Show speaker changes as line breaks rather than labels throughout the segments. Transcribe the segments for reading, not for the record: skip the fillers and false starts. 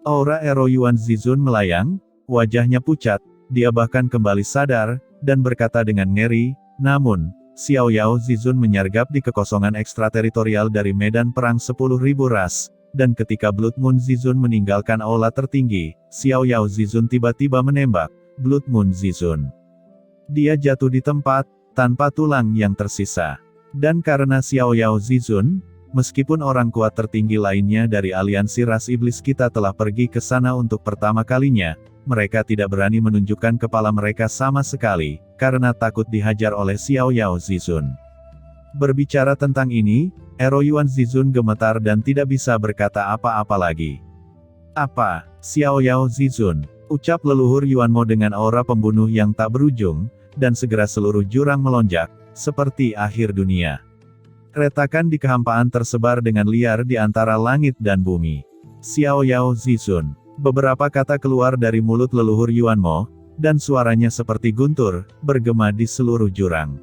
Aura Ero Yuan Zizun melayang, wajahnya pucat, dia bahkan kembali sadar, dan berkata dengan ngeri, namun, Xiao Yao Zizun menyergap di kekosongan ekstrateritorial dari medan perang 10.000 ras, dan ketika Blood Moon Zizun meninggalkan aula tertinggi, Xiao Yao Zizun tiba-tiba menembak, Blood Moon Zizun. Dia jatuh di tempat, tanpa tulang yang tersisa. Dan karena Xiao Yao Zizun, meskipun orang kuat tertinggi lainnya dari aliansi ras iblis kita telah pergi ke sana untuk pertama kalinya, mereka tidak berani menunjukkan kepala mereka sama sekali, karena takut dihajar oleh Xiao Yao Zizun. Berbicara tentang ini, Ero Yuan Zizun gemetar dan tidak bisa berkata apa-apa lagi. Apa, Xiao Yao Zizun? Ucap leluhur Yuanmo dengan aura pembunuh yang tak berujung, dan segera seluruh jurang melonjak, seperti akhir dunia. Retakan di kehampaan tersebar dengan liar di antara langit dan bumi. Xiao Yao Zizun. Beberapa kata keluar dari mulut leluhur Yuanmo, dan suaranya seperti guntur, bergema di seluruh jurang.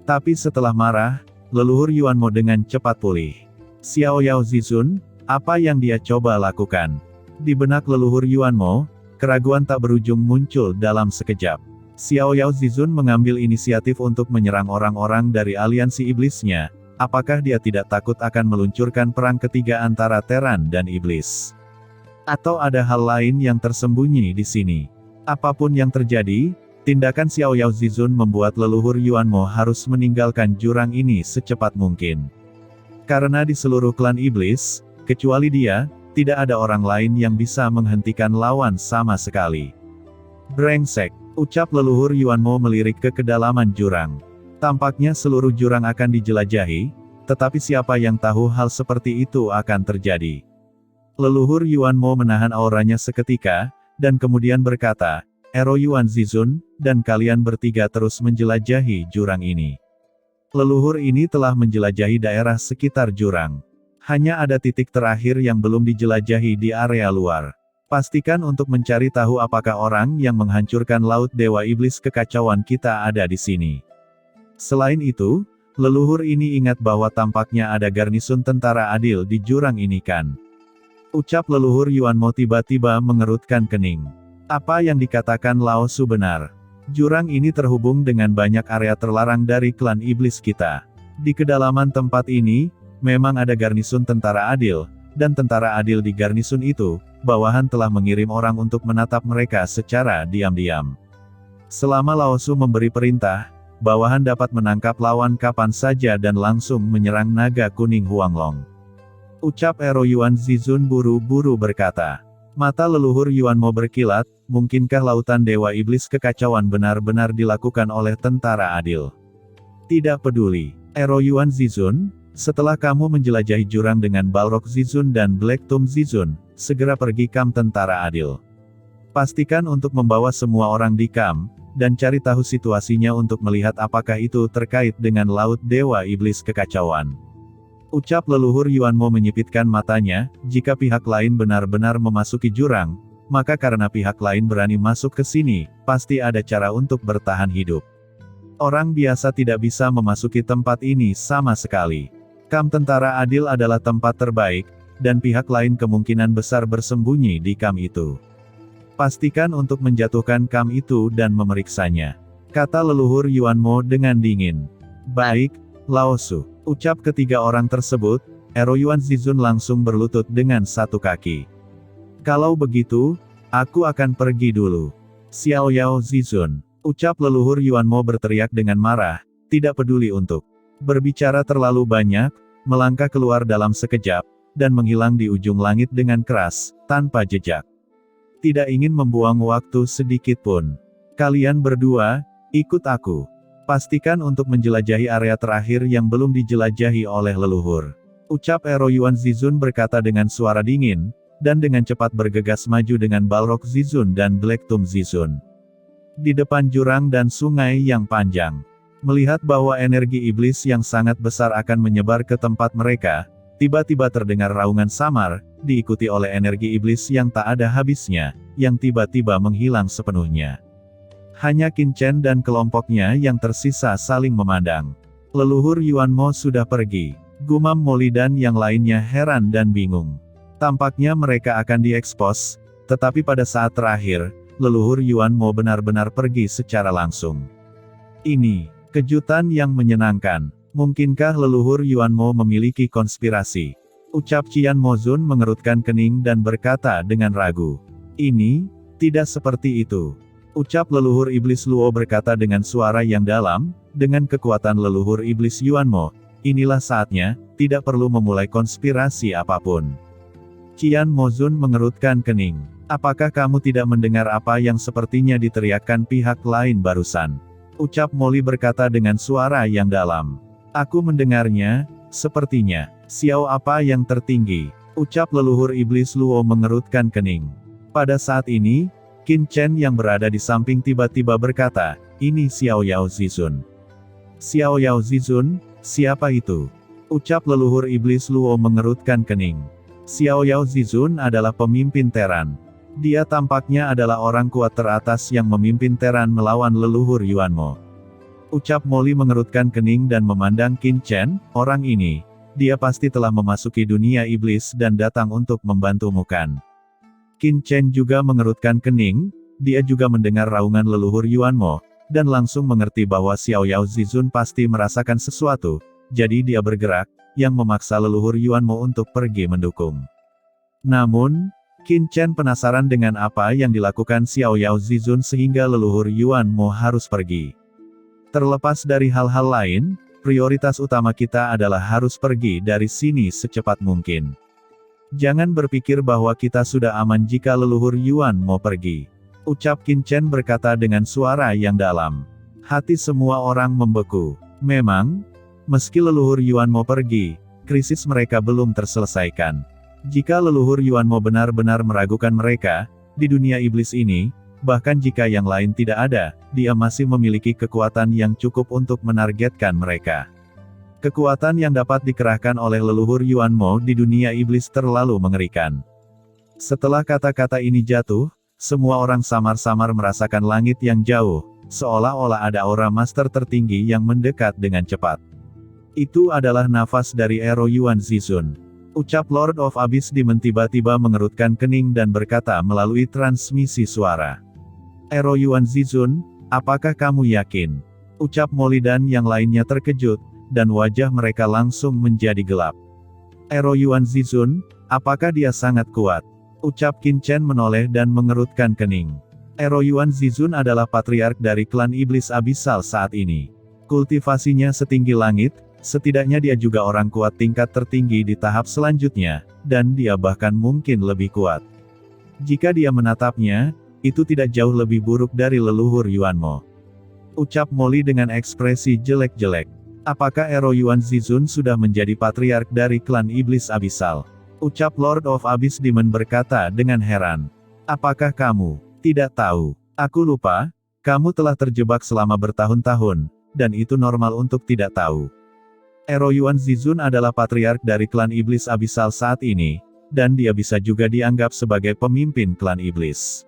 Tapi setelah marah, leluhur Yuanmo dengan cepat pulih. Xiao Yao Zizun, apa yang dia coba lakukan? Di benak leluhur Yuanmo, keraguan tak berujung muncul dalam sekejap. Xiao Yao Zizun mengambil inisiatif untuk menyerang orang-orang dari aliansi iblisnya. Apakah dia tidak takut akan meluncurkan perang ketiga antara Teran dan iblis? Atau ada hal lain yang tersembunyi di sini? Apapun yang terjadi, tindakan Xiao Yao Zizun membuat leluhur Yuanmo harus meninggalkan jurang ini secepat mungkin. Karena di seluruh klan iblis, kecuali dia, tidak ada orang lain yang bisa menghentikan lawan sama sekali. Brengsek, ucap leluhur Yuanmo melirik ke kedalaman jurang. Tampaknya seluruh jurang akan dijelajahi, tetapi siapa yang tahu hal seperti itu akan terjadi. Leluhur Yuanmo menahan auranya seketika, dan kemudian berkata, Ero Yuan Zizun, dan kalian bertiga terus menjelajahi jurang ini. Leluhur ini telah menjelajahi daerah sekitar jurang. Hanya ada titik terakhir yang belum dijelajahi di area luar. Pastikan untuk mencari tahu apakah orang yang menghancurkan Laut Dewa Iblis Kekacauan kita ada di sini. Selain itu, leluhur ini ingat bahwa tampaknya ada garnisun tentara adil di jurang ini kan. Ucap leluhur Yuanmo tiba-tiba mengerutkan kening. Apa yang dikatakan Lao Su benar. Jurang ini terhubung dengan banyak area terlarang dari klan iblis kita. Di kedalaman tempat ini, memang ada garnisun tentara adil, dan tentara adil di garnisun itu, bawahan telah mengirim orang untuk menatap mereka secara diam-diam. Selama Lao Su memberi perintah, bawahan dapat menangkap lawan kapan saja dan langsung menyerang naga kuning Huanglong. Ucap Ero Yuan Zizun buru-buru berkata. Mata leluhur Yuanmo berkilat, mungkinkah lautan Dewa Iblis Kekacauan benar-benar dilakukan oleh tentara adil? Tidak peduli, Ero Yuan Zizun, setelah kamu menjelajahi jurang dengan Balrog Zizun dan Black Tomb Zizun, segera pergi kamp tentara adil. Pastikan untuk membawa semua orang di kamp, dan cari tahu situasinya untuk melihat apakah itu terkait dengan Laut Dewa Iblis Kekacauan. Ucap leluhur Yuanmo menyipitkan matanya, jika pihak lain benar-benar memasuki jurang, maka karena pihak lain berani masuk ke sini, pasti ada cara untuk bertahan hidup. Orang biasa tidak bisa memasuki tempat ini sama sekali. Kamp tentara adil adalah tempat terbaik, dan pihak lain kemungkinan besar bersembunyi di kamp itu. Pastikan untuk menjatuhkan kamp itu dan memeriksanya. Kata leluhur Yuanmo dengan dingin. Baik, Lao Su. Ucap ketiga orang tersebut, Ero Yuan Zizun langsung berlutut dengan satu kaki. Kalau begitu, aku akan pergi dulu. Xiao Yao Zizun. Ucap leluhur Yuanmo berteriak dengan marah, tidak peduli untuk berbicara terlalu banyak, melangkah keluar dalam sekejap, dan menghilang di ujung langit dengan keras, tanpa jejak. Tidak ingin membuang waktu sedikit pun. Kalian berdua, ikut aku. Pastikan untuk menjelajahi area terakhir yang belum dijelajahi oleh leluhur. Ucap Ero Yuan Zizun berkata dengan suara dingin, dan dengan cepat bergegas maju dengan Balrog Zizun dan Black Tomb Zizun. Di depan jurang dan sungai yang panjang. Melihat bahwa energi iblis yang sangat besar akan menyebar ke tempat mereka, tiba-tiba terdengar raungan samar, diikuti oleh energi iblis yang tak ada habisnya, yang tiba-tiba menghilang sepenuhnya. Hanya Qin Chen dan kelompoknya yang tersisa saling memandang. Leluhur Yuanmo sudah pergi. Gumam Moli dan yang lainnya heran dan bingung. Tampaknya mereka akan diekspos, tetapi pada saat terakhir, leluhur Yuan Mo benar-benar pergi secara langsung. Ini kejutan yang menyenangkan. Mungkinkah leluhur Yuan Mo memiliki konspirasi? Ucap Qian Mozun mengerutkan kening dan berkata dengan ragu. Ini tidak seperti itu. Ucap leluhur iblis Luo berkata dengan suara yang dalam, dengan kekuatan leluhur iblis Yuan Mo, inilah saatnya, tidak perlu memulai konspirasi apapun. Qian Mozun mengerutkan kening. Apakah kamu tidak mendengar apa yang sepertinya diteriakkan pihak lain barusan? Ucap Molly berkata dengan suara yang dalam. Aku mendengarnya, sepertinya. Xiao apa yang tertinggi? Ucap leluhur iblis Luo mengerutkan kening. Pada saat ini, Qin Chen yang berada di samping tiba-tiba berkata, ini Xiao Yao Zizun. Xiao Yao Zizun, siapa itu? Ucap leluhur iblis Luo mengerutkan kening. Xiao Yao Zizun adalah pemimpin Teran. Dia tampaknya adalah orang kuat teratas yang memimpin Teran melawan leluhur Yuan Mo. Ucap Molly mengerutkan kening dan memandang Qin Chen, orang ini. Dia pasti telah memasuki dunia iblis dan datang untuk membantumu kan? Qin Chen juga mengerutkan kening, dia juga mendengar raungan leluhur Yuan Mo, dan langsung mengerti bahwa Xiao Yao Zizun pasti merasakan sesuatu, jadi dia bergerak, yang memaksa leluhur Yuan Mo untuk pergi mendukung. Namun, Qin Chen penasaran dengan apa yang dilakukan Xiao Yao Zizun sehingga leluhur Yuan Mo harus pergi. Terlepas dari hal-hal lain, prioritas utama kita adalah harus pergi dari sini secepat mungkin. Jangan berpikir bahwa kita sudah aman jika leluhur Yuan Mo pergi. Ucap Qin Chen berkata dengan suara yang dalam. Hati semua orang membeku. Memang, meski leluhur Yuan Mo pergi, krisis mereka belum terselesaikan. Jika leluhur Yuan Mo benar-benar meragukan mereka, di dunia iblis ini, bahkan jika yang lain tidak ada, dia masih memiliki kekuatan yang cukup untuk menargetkan mereka. Kekuatan yang dapat dikerahkan oleh leluhur Yuan Mo di dunia iblis terlalu mengerikan. Setelah kata-kata ini jatuh, semua orang samar-samar merasakan langit yang jauh, seolah-olah ada aura master tertinggi yang mendekat dengan cepat. Itu adalah nafas dari Ero Yuan Zizun. Ucap Lord of Abyss Demon tiba-tiba mengerutkan kening dan berkata melalui transmisi suara. Ero Yuan Zizun, apakah kamu yakin? Ucap Molly dan yang lainnya terkejut, dan wajah mereka langsung menjadi gelap. Ero Yuan Zizun, apakah dia sangat kuat? Ucap Qin Chen menoleh dan mengerutkan kening. Ero Yuan Zizun adalah patriark dari klan iblis abisal saat ini. Kultivasinya setinggi langit, setidaknya dia juga orang kuat tingkat tertinggi di tahap selanjutnya, dan dia bahkan mungkin lebih kuat. Jika dia menatapnya, itu tidak jauh lebih buruk dari leluhur Yuan Mo. Ucap Molly dengan ekspresi jelek-jelek. Apakah Ero Yuan Zizun sudah menjadi patriark dari klan iblis abisal? Ucap Lord of Abyss Demon berkata dengan heran. Apakah kamu tidak tahu? Aku lupa, kamu telah terjebak selama bertahun-tahun, dan itu normal untuk tidak tahu. Ero Yuan Zizun adalah patriark dari klan iblis abisal saat ini, dan dia bisa juga dianggap sebagai pemimpin klan iblis.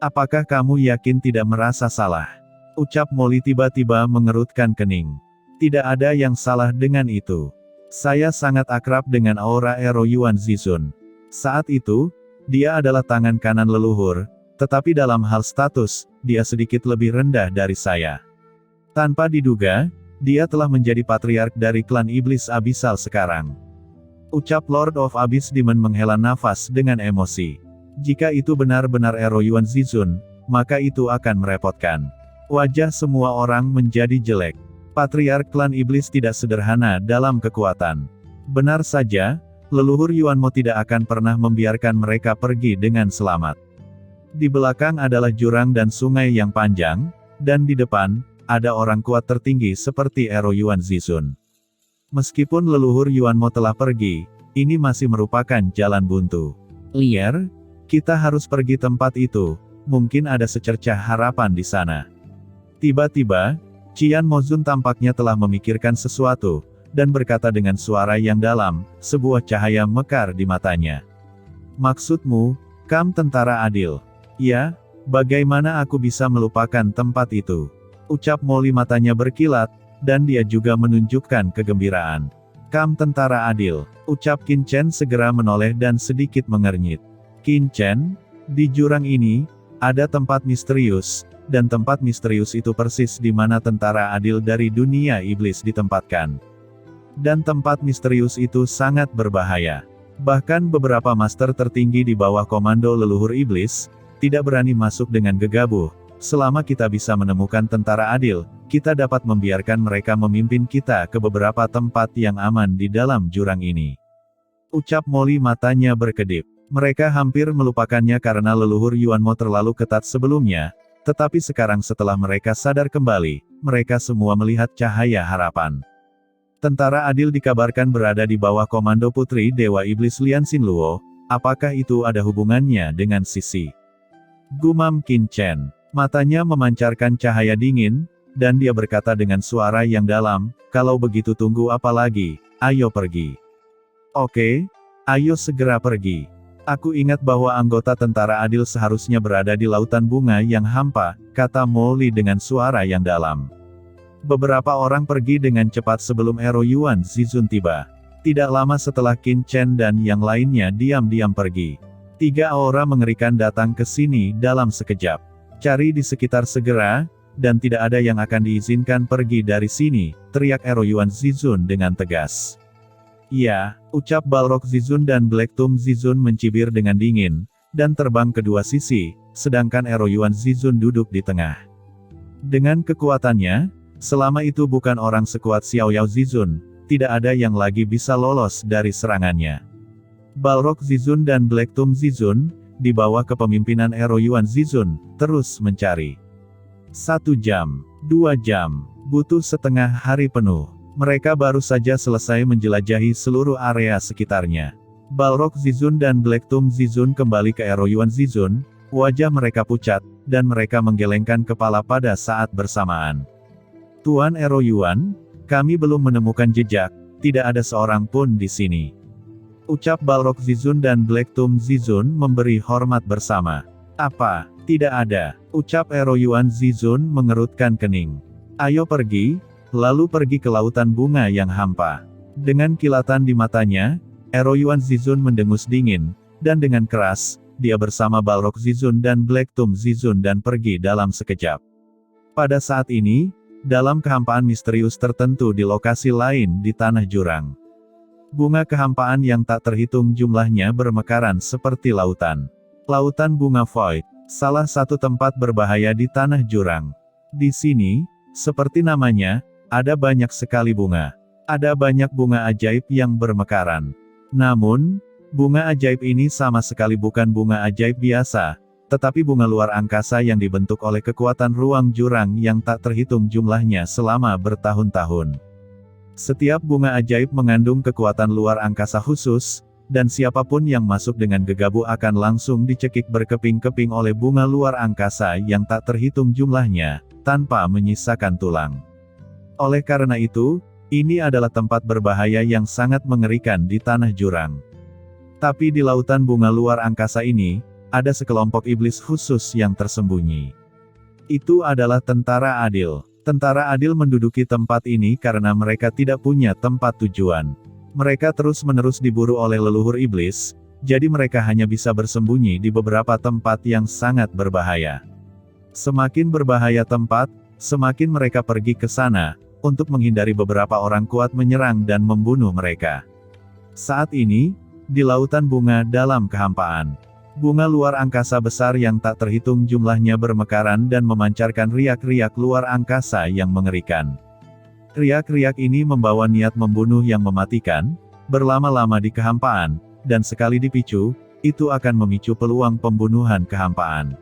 Apakah kamu yakin tidak merasa salah? Ucap Molly tiba-tiba mengerutkan kening. Tidak ada yang salah dengan itu. Saya sangat akrab dengan aura Ero Yuan Zizun. Saat itu, dia adalah tangan kanan leluhur, tetapi dalam hal status, dia sedikit lebih rendah dari saya. Tanpa diduga, dia telah menjadi patriark dari klan iblis abisal sekarang. Ucap Lord of Abyss Demon menghela nafas dengan emosi. Jika itu benar-benar Ero Yuan Zizun, maka itu akan merepotkan. Wajah semua orang menjadi jelek. Patriark klan iblis tidak sederhana dalam kekuatan. Benar saja, leluhur Yuan Mo tidak akan pernah membiarkan mereka pergi dengan selamat. Di belakang adalah jurang dan sungai yang panjang, dan di depan, ada orang kuat tertinggi seperti Ero Yuan Zizun. Meskipun leluhur Yuan Mo telah pergi, ini masih merupakan jalan buntu. Lier, kita harus pergi tempat itu, mungkin ada secercah harapan di sana. Tiba-tiba, Qian Mozun tampaknya telah memikirkan sesuatu, dan berkata dengan suara yang dalam, sebuah cahaya mekar di matanya. Maksudmu, Kam tentara adil? Ya, bagaimana aku bisa melupakan tempat itu? Ucap Molly matanya berkilat, dan dia juga menunjukkan kegembiraan. Kam tentara adil, ucap Qin Chen segera menoleh dan sedikit mengernyit. Qin Chen, di jurang ini, ada tempat misterius, dan tempat misterius itu persis di mana tentara adil dari dunia iblis ditempatkan. Dan tempat misterius itu sangat berbahaya. Bahkan beberapa master tertinggi di bawah komando leluhur iblis, tidak berani masuk dengan gegabah. Selama kita bisa menemukan tentara adil, kita dapat membiarkan mereka memimpin kita ke beberapa tempat yang aman di dalam jurang ini. Ucap Molly matanya berkedip. Mereka hampir melupakannya karena leluhur Yuanmo terlalu ketat sebelumnya, tetapi sekarang setelah mereka sadar kembali, mereka semua melihat cahaya harapan. Tentara adil dikabarkan berada di bawah komando putri Dewa Iblis Lian Xinluo, apakah itu ada hubungannya dengan Sisi? Gumam Qin Chen. Matanya memancarkan cahaya dingin, dan dia berkata dengan suara yang dalam, kalau begitu tunggu apa lagi, ayo pergi. Oke, ayo segera pergi. Aku ingat bahwa anggota tentara adil seharusnya berada di lautan bunga yang hampa, kata Molly dengan suara yang dalam. Beberapa orang pergi dengan cepat sebelum Ero Yuan Zizun tiba. Tidak lama setelah Qin Chen dan yang lainnya diam-diam pergi. 3 aura mengerikan datang ke sini dalam sekejap. Cari di sekitar segera, dan tidak ada yang akan diizinkan pergi dari sini, teriak Ero Yuan Zizun dengan tegas. Iya, ucap Balrog Zizun dan Black Tomb Zizun mencibir dengan dingin, dan terbang kedua sisi, sedangkan Ero Yuan Zizun duduk di tengah. Dengan kekuatannya, selama itu bukan orang sekuat Xiao Yao Zizun, tidak ada yang lagi bisa lolos dari serangannya. Balrog Zizun dan Black Tomb Zizun, di bawah kepemimpinan Ero Yuan Zizun, terus mencari. 1 jam, 2 jam, butuh setengah hari penuh. Mereka baru saja selesai menjelajahi seluruh area sekitarnya. Balrog Zizun dan Black Tomb Zizun kembali ke Ero Yuan Zizun, wajah mereka pucat, dan mereka menggelengkan kepala pada saat bersamaan. Tuan Ero Yuan, kami belum menemukan jejak, tidak ada seorang pun di sini. Ucap Balrog Zizun dan Black Tomb Zizun memberi hormat bersama. Apa? Tidak ada. Ucap Ero Yuan Zizun mengerutkan kening. Ayo pergi, lalu pergi ke lautan bunga yang hampa. Dengan kilatan di matanya, Ero Yuan Zizun mendengus dingin, dan dengan keras, dia bersama Balrog Zizun dan Black Tomb Zizun dan pergi dalam sekejap. Pada saat ini, dalam kehampaan misterius tertentu di lokasi lain di tanah jurang. Bunga kehampaan yang tak terhitung jumlahnya bermekaran seperti lautan. Lautan bunga Void, salah satu tempat berbahaya di tanah jurang. Di sini, seperti namanya, ada banyak sekali bunga. Ada banyak bunga ajaib yang bermekaran. Namun, bunga ajaib ini sama sekali bukan bunga ajaib biasa, tetapi bunga luar angkasa yang dibentuk oleh kekuatan ruang jurang yang tak terhitung jumlahnya selama bertahun-tahun. Setiap bunga ajaib mengandung kekuatan luar angkasa khusus, dan siapapun yang masuk dengan gegabah akan langsung dicekik berkeping-keping oleh bunga luar angkasa yang tak terhitung jumlahnya, tanpa menyisakan tulang. Oleh karena itu, ini adalah tempat berbahaya yang sangat mengerikan di tanah jurang. Tapi di lautan bunga luar angkasa ini, ada sekelompok iblis khusus yang tersembunyi. Itu adalah tentara adil. Tentara adil menduduki tempat ini karena mereka tidak punya tempat tujuan. Mereka terus-menerus diburu oleh leluhur iblis, jadi mereka hanya bisa bersembunyi di beberapa tempat yang sangat berbahaya. Semakin berbahaya tempat, semakin mereka pergi ke sana, untuk menghindari beberapa orang kuat menyerang dan membunuh mereka. Saat ini, di lautan bunga dalam kehampaan. Bunga luar angkasa besar yang tak terhitung jumlahnya bermekaran dan memancarkan riak-riak luar angkasa yang mengerikan. Riak-riak ini membawa niat membunuh yang mematikan, berlama-lama di kehampaan, dan sekali dipicu, itu akan memicu peluang pembunuhan kehampaan.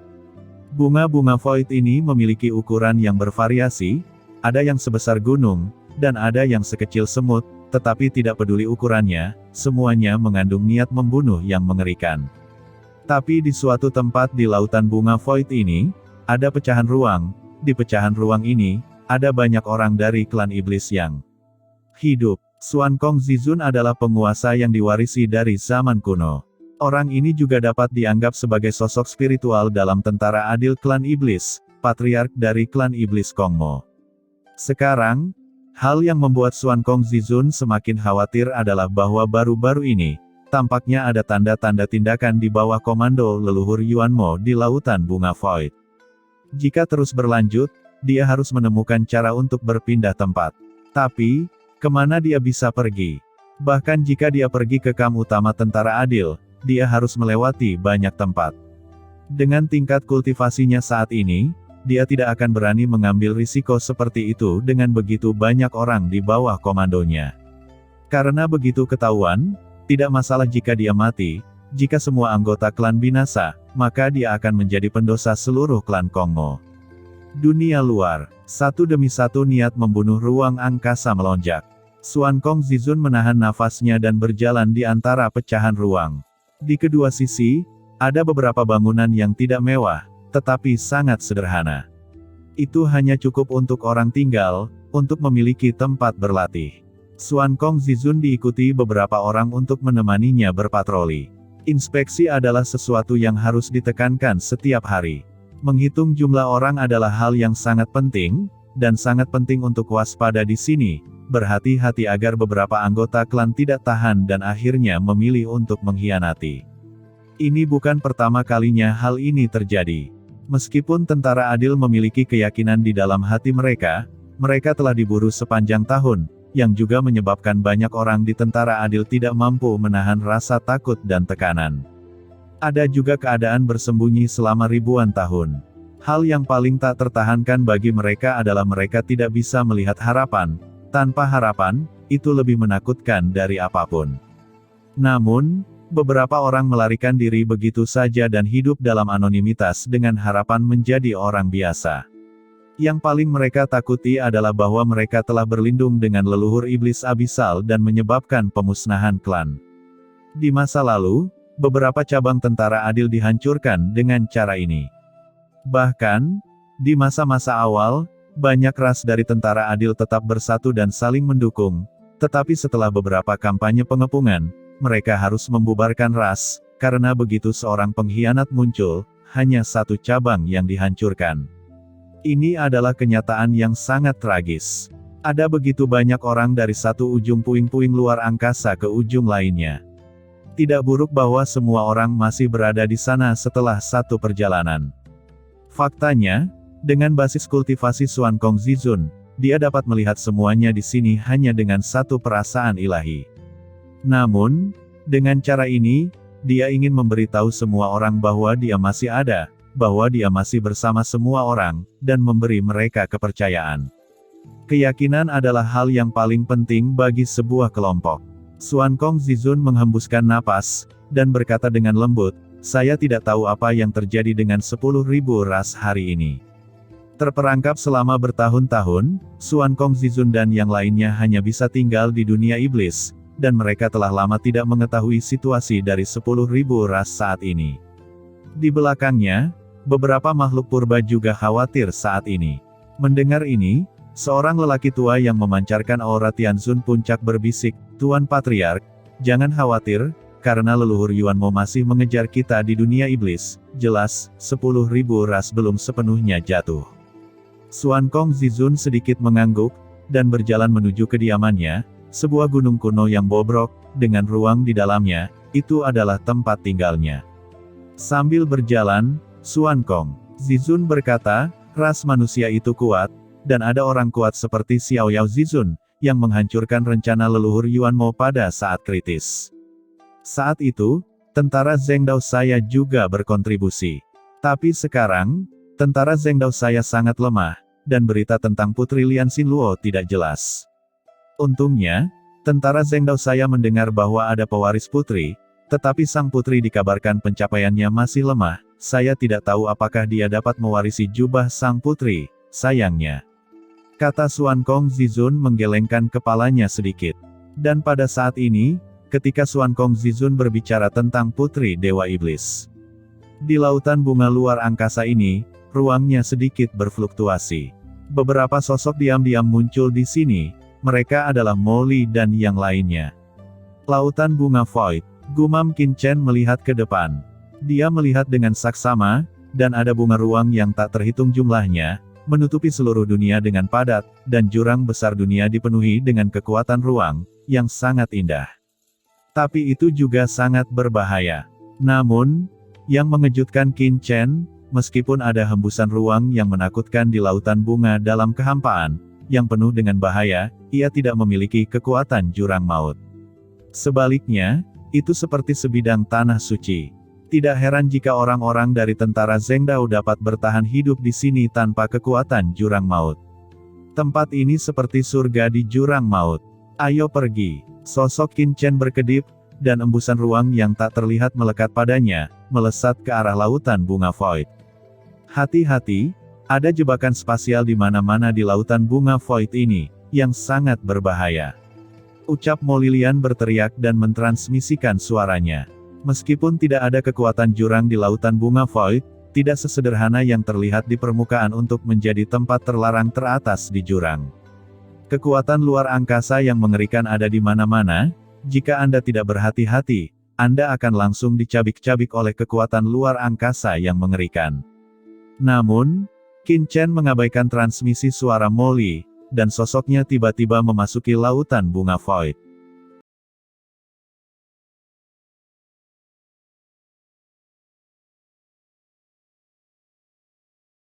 Bunga-bunga void ini memiliki ukuran yang bervariasi, ada yang sebesar gunung, dan ada yang sekecil semut, tetapi tidak peduli ukurannya, semuanya mengandung niat membunuh yang mengerikan. Tapi di suatu tempat di lautan bunga void ini, ada pecahan ruang. Di pecahan ruang ini, ada banyak orang dari klan iblis yang hidup. Xuan Kong Zizun adalah penguasa yang diwarisi dari zaman kuno. Orang ini juga dapat dianggap sebagai sosok spiritual dalam tentara adil klan iblis, patriark dari klan iblis Kongmo. Sekarang, Hal yang membuat Xuan Kong Zizun semakin khawatir adalah bahwa baru-baru ini, tampaknya ada tanda-tanda tindakan di bawah komando leluhur Yuan Mo di Lautan Bunga Void. Jika terus berlanjut, dia harus menemukan cara untuk berpindah tempat. Tapi, kemana dia bisa pergi? Bahkan jika dia pergi ke kamp utama Tentara Adil, dia harus melewati banyak tempat. Dengan tingkat kultivasinya saat ini, dia tidak akan berani mengambil risiko seperti itu dengan begitu banyak orang di bawah komandonya. Karena begitu ketahuan, tidak masalah jika dia mati, jika semua anggota klan binasa, maka dia akan menjadi pendosa seluruh klan Kongmo. Dunia luar, satu demi satu niat membunuh ruang angkasa melonjak. Xuan Kong Zizun menahan nafasnya dan berjalan di antara pecahan ruang. Di kedua sisi, ada beberapa bangunan yang tidak mewah, tetapi sangat sederhana. Itu hanya cukup untuk orang tinggal, untuk memiliki tempat berlatih. Xuan Kong Zizun diikuti beberapa orang untuk menemaninya berpatroli. Inspeksi adalah sesuatu yang harus ditekankan setiap hari. Menghitung jumlah orang adalah hal yang sangat penting, dan sangat penting untuk waspada di sini. Berhati-hati agar beberapa anggota klan tidak tahan dan akhirnya memilih untuk mengkhianati. Ini bukan pertama kalinya hal ini terjadi. Meskipun Tentara Adil memiliki keyakinan di dalam hati mereka, mereka telah diburu sepanjang tahun, yang juga menyebabkan banyak orang di Tentara Adil tidak mampu menahan rasa takut dan tekanan. Ada juga keadaan bersembunyi selama ribuan tahun. Hal yang paling tak tertahankan bagi mereka adalah mereka tidak bisa melihat harapan. Tanpa harapan, itu lebih menakutkan dari apapun. Namun, beberapa orang melarikan diri begitu saja dan hidup dalam anonimitas dengan harapan menjadi orang biasa. Yang paling mereka takuti adalah bahwa mereka telah berlindung dengan leluhur iblis abisal dan menyebabkan pemusnahan klan. Di masa lalu, beberapa cabang Tentara Adil dihancurkan dengan cara ini. Bahkan, di masa-masa awal, banyak ras dari Tentara Adil tetap bersatu dan saling mendukung, tetapi setelah beberapa kampanye pengepungan, mereka harus membubarkan ras, karena begitu seorang pengkhianat muncul, hanya satu cabang yang dihancurkan. Ini adalah kenyataan yang sangat tragis. Ada begitu banyak orang dari satu ujung puing-puing luar angkasa ke ujung lainnya. Tidak buruk bahwa semua orang masih berada di sana setelah satu perjalanan. Faktanya, dengan basis kultivasi Xuan Kong Zizun, dia dapat melihat semuanya di sini hanya dengan satu perasaan ilahi. Namun, dengan cara ini, dia ingin memberitahu semua orang bahwa dia masih ada, bahwa dia masih bersama semua orang, dan memberi mereka kepercayaan. Keyakinan adalah hal yang paling penting bagi sebuah kelompok. Xuan Kong Zizun menghembuskan napas, dan berkata dengan lembut, "Saya tidak tahu apa yang terjadi dengan 10.000 ras hari ini." Terperangkap selama bertahun-tahun, Xuan Kong Zizun dan yang lainnya hanya bisa tinggal di dunia iblis, dan mereka telah lama tidak mengetahui situasi dari 10.000 ras saat ini. Di belakangnya, beberapa makhluk purba juga khawatir saat ini. Mendengar ini, seorang lelaki tua yang memancarkan aura Tianzun puncak berbisik, "Tuan Patriark, jangan khawatir, karena leluhur Yuan Mo masih mengejar kita di dunia iblis. Jelas, 10.000 ras belum sepenuhnya jatuh." Xuan Kong Zizun sedikit mengangguk, dan berjalan menuju kediamannya, sebuah gunung kuno yang bobrok, dengan ruang di dalamnya, itu adalah tempat tinggalnya. Sambil berjalan, Xuan Kong Zizun berkata, "Ras manusia itu kuat, dan ada orang kuat seperti Xiao Yao Zizun, yang menghancurkan rencana leluhur Yuan Mo pada saat kritis. Saat itu, tentara Zhengdao saya juga berkontribusi. Tapi sekarang, tentara Zhengdao saya sangat lemah, dan berita tentang Putri Lian Xinluo tidak jelas. Untungnya, tentara Zhengdao saya mendengar bahwa ada pewaris putri, tetapi sang putri dikabarkan pencapaiannya masih lemah. Saya tidak tahu apakah dia dapat mewarisi jubah sang putri, sayangnya." Kata Xuan Kong Zizun menggelengkan kepalanya sedikit. Dan pada saat ini, ketika Xuan Kong Zizun berbicara tentang Putri Dewa Iblis, di lautan bunga luar angkasa ini, ruangnya sedikit berfluktuasi. Beberapa sosok diam-diam muncul di sini, mereka adalah Molly dan yang lainnya. Lautan bunga Void, gumam Qin Chen melihat ke depan. Dia melihat dengan saksama, dan ada bunga ruang yang tak terhitung jumlahnya, menutupi seluruh dunia dengan padat, dan jurang besar dunia dipenuhi dengan kekuatan ruang, yang sangat indah. Tapi itu juga sangat berbahaya. Namun, yang mengejutkan Qin Chen, meskipun ada hembusan ruang yang menakutkan di lautan bunga dalam kehampaan, yang penuh dengan bahaya, ia tidak memiliki kekuatan jurang maut. Sebaliknya, itu seperti sebidang tanah suci. Tidak heran jika orang-orang dari tentara Zhengdao dapat bertahan hidup di sini tanpa kekuatan jurang maut. Tempat ini seperti surga di jurang maut. Ayo pergi. Sosok Qin Chen berkedip, dan embusan ruang yang tak terlihat melekat padanya, melesat ke arah lautan bunga Void. Hati-hati, ada jebakan spasial di mana-mana di lautan bunga Void ini, yang sangat berbahaya. Ucap Mo Lilian berteriak dan mentransmisikan suaranya. Meskipun tidak ada kekuatan jurang di lautan bunga Void, tidak sesederhana yang terlihat di permukaan untuk menjadi tempat terlarang teratas di jurang. Kekuatan luar angkasa yang mengerikan ada di mana-mana, jika Anda tidak berhati-hati, Anda akan langsung dicabik-cabik oleh kekuatan luar angkasa yang mengerikan. Namun, Qin Chen mengabaikan transmisi suara Mo Li, dan sosoknya tiba-tiba memasuki lautan bunga Void.